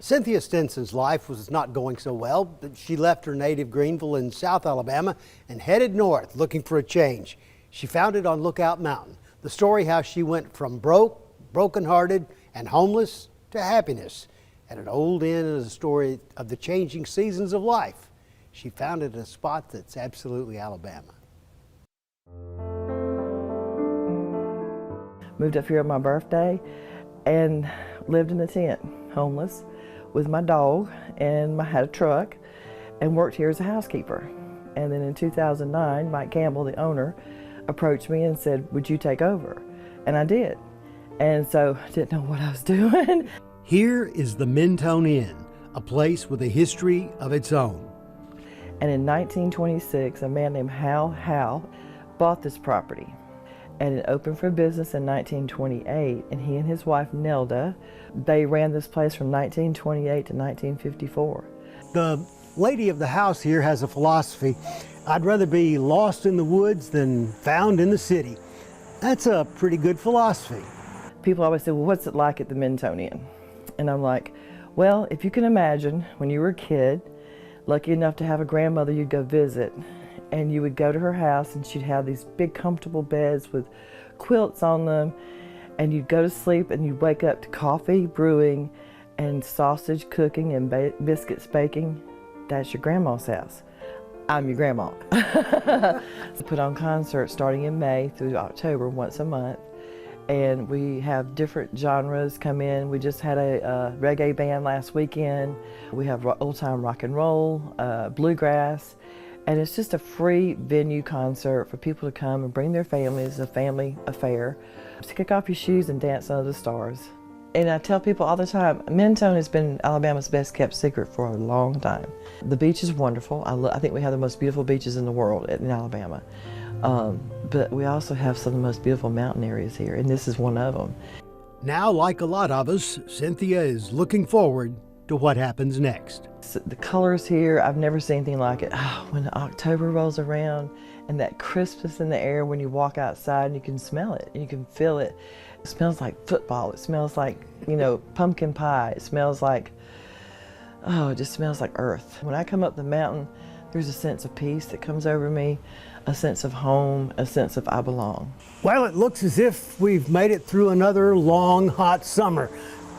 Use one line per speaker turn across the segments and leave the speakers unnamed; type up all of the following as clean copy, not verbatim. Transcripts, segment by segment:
Cynthia Stinson's life was not going so well. She left her native Greenville in South Alabama and headed north looking for a change. She found it on Lookout Mountain. The story how she went from brokenhearted, and homeless to happiness. At an old inn is a story of the changing seasons of life. She found it in a spot that's absolutely Alabama.
Moved up here on my birthday and lived in a tent, homeless, with my dog, and I had a truck and worked here as a housekeeper. And then in 2009, Mike Campbell, the owner, approached me and said, "Would you take over?" And I did. And so I didn't know what I was doing.
Here is the Mentone Inn, a place with a history of its own.
And in 1926, a man named Hal bought this property. And it opened for business in 1928, and he and his wife Nelda, they ran this place from 1928 to 1954.
The lady of the house here has a philosophy: I'd rather be lost in the woods than found in the city. That's a pretty good philosophy.
People always say, "Well, what's it like at the Mentone Inn?" And I'm like, well, if you can imagine when you were a kid, lucky enough to have a grandmother you'd go visit, and you would go to her house and she'd have these big comfortable beds with quilts on them, and you'd go to sleep and you'd wake up to coffee brewing and sausage cooking and biscuits baking. That's your grandma's house. I'm your grandma. So put on concerts starting in May through October once a month, and we have different genres come in. We just had a reggae band last weekend. We have old-time rock and roll, bluegrass, and it's just a free venue concert for people to come and bring their families, a family affair. Just kick off your shoes and dance under the stars. And I tell people all the time, Mentone has been Alabama's best kept secret for a long time. The beach is wonderful. I think we have the most beautiful beaches in the world in Alabama. But we also have some of the most beautiful mountain areas here, and this is one of them.
Now, like a lot of us, Cynthia is looking forward to what happens next.
So the colors here, I've never seen anything like it. Oh, when October rolls around and that crispness in the air when you walk outside and you can smell it, and you can feel it. It smells like football. It smells like, you know, pumpkin pie. It smells like, oh, it just smells like earth. When I come up the mountain, there's a sense of peace that comes over me, a sense of home, a sense of I belong.
Well, it looks as if we've made it through another long, hot summer.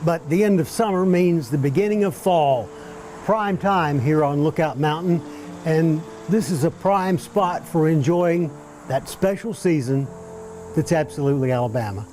But the end of summer means the beginning of fall. Prime time here on Lookout Mountain. And this is a prime spot for enjoying that special season that's absolutely Alabama.